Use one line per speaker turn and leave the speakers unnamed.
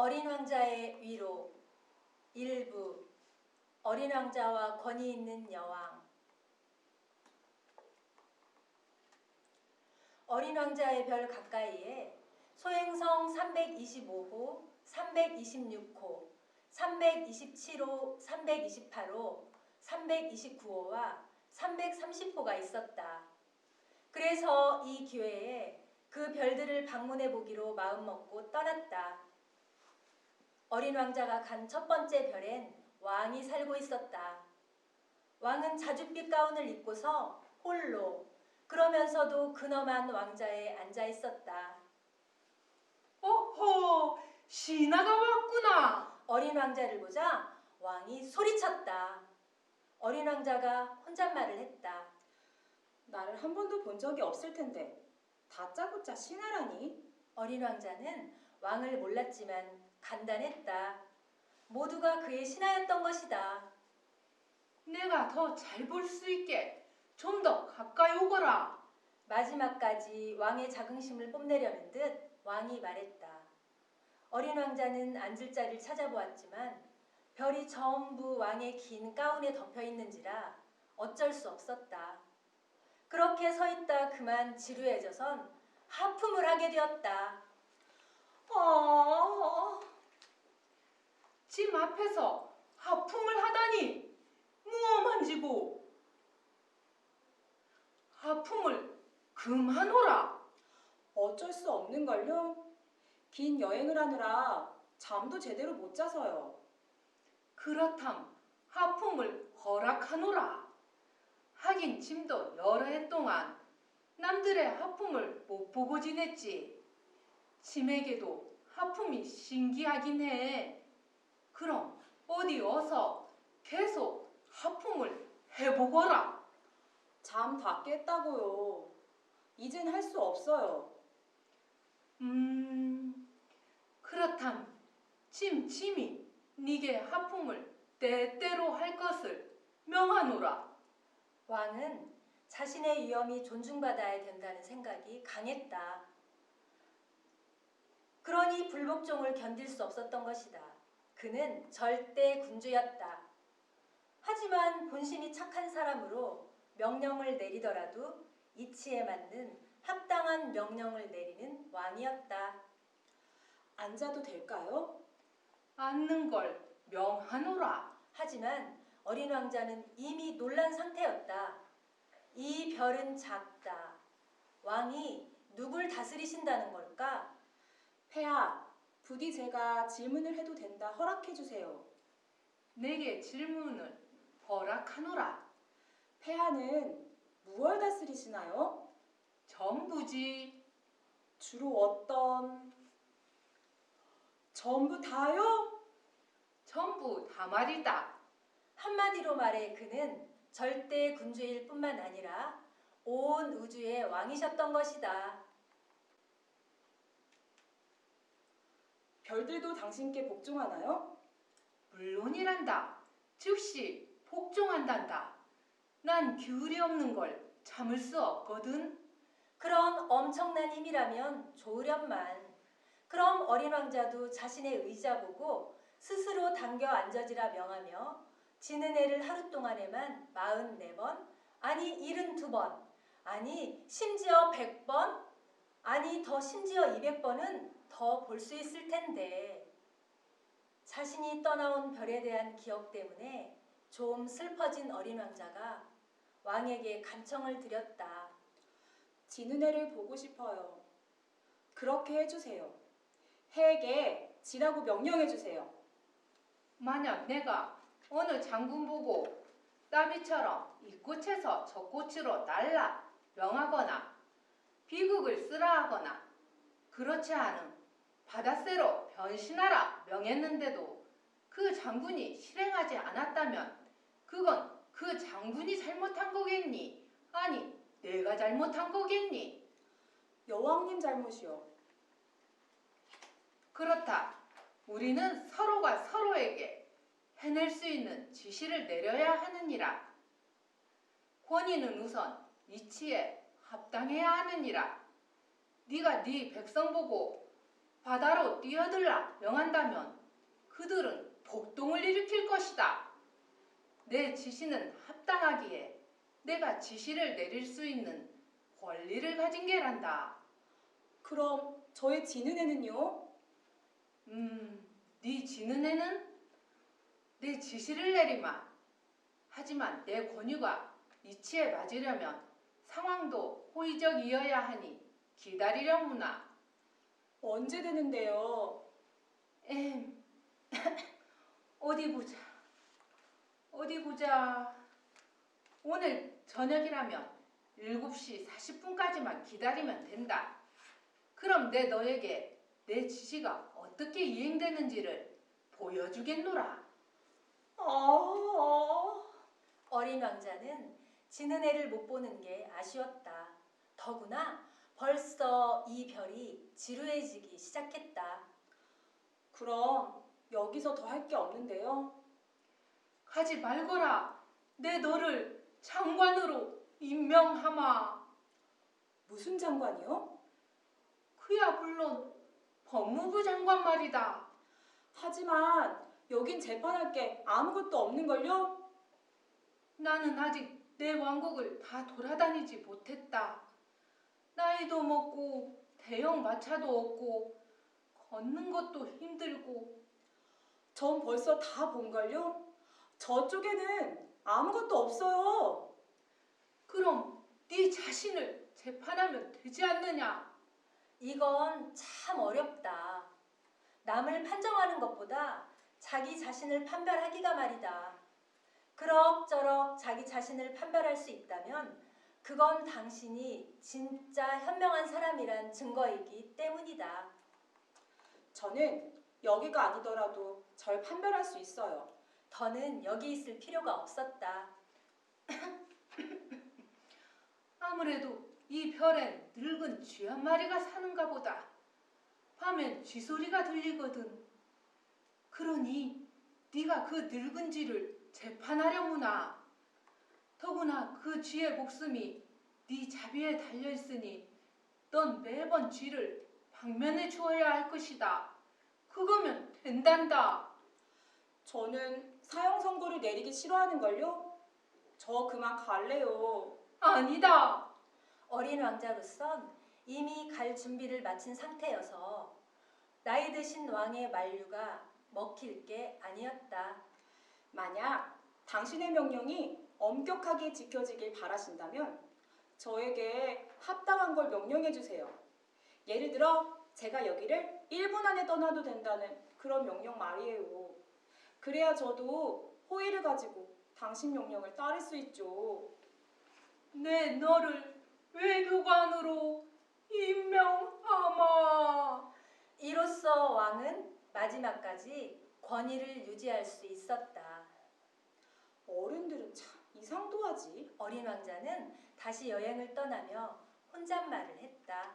어린 왕자의 위로 일부 어린 왕자와 권위 있는 여왕. 어린 왕자의 별 가까이에 소행성 325호, 326호, 327호, 328호, 329호와 330호가 있었다. 그래서 이 기회에 그 별들을 방문해 보기로 마음먹고 떠났다. 어린 왕자가 간 첫 번째 별엔 왕이 살고 있었다. 왕은 자줏빛 가운을 입고서 홀로 그러면서도 근엄한 왕자에 앉아 있었다.
어허, 신하가 왔구나.
어린 왕자를 보자 왕이 소리쳤다. 어린 왕자가 혼잣말을 했다.
나를 한 번도 본 적이 없을 텐데 다짜고짜 신하라니?
어린 왕자는 왕을 몰랐지만 간단했다. 모두가 그의 신하였던 것이다.
내가 더 잘 볼 수 있게 좀 더 가까이 오거라.
마지막까지 왕의 자긍심을 뽐내려는 듯 왕이 말했다. 어린 왕자는 앉을 자리를 찾아보았지만 별이 전부 왕의 긴 가운에 덮여 있는지라 어쩔 수 없었다. 그렇게 서 있다 그만 지루해져선 하품을 하게 되었다.
집 앞에서 하품을 하다니 무엄한지고. 하품을 그만하라.
어쩔 수 없는걸요? 긴 여행을 하느라 잠도 제대로 못 자서요.
그렇담 하품을 허락하노라. 하긴 짐도 여러 해 동안 남들의 하품을 못 보고 지냈지. 짐에게도 하품이 신기하긴 해. 그럼 어디 어서 계속 하품을 해보거라.
잠 다 깼다고요. 이젠 할 수 없어요.
그렇담 짐이 네게 하품을 때때로 할 것을 명하노라.
왕은 자신의 위엄이 존중받아야 된다는 생각이 강했다. 그러니 불복종을 견딜 수 없었던 것이다. 그는 절대 군주였다. 하지만 본심이 착한 사람으로 명령을 내리더라도 이치에 맞는 합당한 명령을 내리는 왕이었다.
앉아도 될까요?
앉는 걸 명하노라.
하지만 어린 왕자는 이미 놀란 상태였다. 이 별은 작다. 왕이 누굴 다스리신다는 걸까?
폐하, 부디 제가 질문을 해도 된다 허락해 주세요.
내게 질문을 허락하노라.
폐하는 무얼 다스리시나요?
전부지.
주로 어떤... 전부 다요?
전부 다 말이다.
한마디로 말해 그는 절대 군주일 뿐만 아니라 온 우주의 왕이셨던 것이다.
별들도 당신께 복종하나요?
물론이란다. 즉시 복종한단다. 난 기울이 없는 걸 참을 수 없거든.
그런 엄청난 힘이라면 좋으련만. 그럼 어린 왕자도 자신의 의자 보고 스스로 당겨 앉아지라 명하며 지는 해를 하루 동안에만 44번, 아니 72번, 아니 심지어 100번, 아니 더 심지어 200번은 더 볼 수 있을 텐데. 자신이 떠나온 별에 대한 기억 때문에 좀 슬퍼진 어린 왕자가 왕에게 간청을 드렸다.
지는 해를 보고 싶어요. 그렇게 해주세요. 해에게 지라고 명령해 주세요.
만약 내가 어느 장군 보고 나비처럼 이 꽃에서 저 꽃으로 날라 명하거나 비극을 쓰라 하거나 그렇지 않음 바닷새로 변신하라 명했는데도 그 장군이 실행하지 않았다면 그건 그 장군이 잘못한 거겠니? 아니 내가 잘못한 거겠니?
여왕님 잘못이요.
그렇다. 우리는 서로가 서로에게 해낼 수 있는 지시를 내려야 하느니라. 권위는 우선 이치에 합당해야 하느니라. 네가 네 백성 보고 바다로 뛰어들라 명한다면 그들은 폭동을 일으킬 것이다. 내 지시는 합당하기에 내가 지시를 내릴 수 있는 권리를 가진 게란다.
그럼 저의 지는 애는요?
네 지는 애는 내 지시를 내리마. 하지만 내 권유가 이치에 맞으려면 상황도 호의적이어야 하니 기다리려무나.
언제 되는데요?
엠, 어디 보자. 어디 보자. 오늘 저녁이라면 7시 40분까지만 기다리면 된다. 그럼 내 너에게 내 지시가 어떻게 이행되는지를 보여주겠노라.
아,
어린 왕자는 지는 애를 못 보는 게 아쉬웠다. 더구나 벌써 이 별이 지루해지기 시작했다.
그럼 여기서 더 할 게 없는데요?
가지 말거라. 내 너를 장관으로 임명하마.
무슨 장관이요?
그야 물론 법무부 장관 말이다.
하지만 여긴 재판할 게 아무것도 없는걸요?
나는 아직 내 왕국을 다 돌아다니지 못했다. 나이도 먹고 대형 마차도 없고 걷는 것도 힘들고.
전 벌써 다 본걸요? 저쪽에는 아무것도 없어요.
그럼 네 자신을 재판하면 되지 않느냐?
이건 참 어렵다. 남을 판정하는 것보다 자기 자신을 판별하기가 말이다. 그럭저럭 자기 자신을 판별할 수 있다면 그건 당신이 진짜 현명한 사람이란 증거이기 때문이다.
저는 여기가 아니더라도 절 판별할 수 있어요.
더는 여기 있을 필요가 없었다.
아무래도 이 별엔 늙은 쥐 한 마리가 사는가 보다. 밤엔 쥐 소리가 들리거든. 그러니 네가 그 늙은 쥐를 재판하려무나. 더구나 그 쥐의 목숨이 네 자비에 달려있으니 넌 매번 쥐를 방면해 주어야 할 것이다. 그거면 된단다.
저는 사형 선고를 내리기 싫어하는걸요? 저 그만 갈래요.
아니다.
어린 왕자로선 이미 갈 준비를 마친 상태여서 나이 드신 왕의 만류가 먹힐 게 아니었다.
만약 당신의 명령이 엄격하게 지켜지길 바라신다면 저에게 합당한 걸 명령해 주세요. 예를 들어 제가 여기를 1분 안에 떠나도 된다는 그런 명령 말이에요. 그래야 저도 호의를 가지고 당신 명령을 따를 수 있죠.
내 너를 외교관으로 임명하마.
이로써 왕은 마지막까지 권위를 유지할 수 있었다.
어른들은 참 이상도하지.
어린 왕자는 다시 여행을 떠나며 혼잣말을 했다.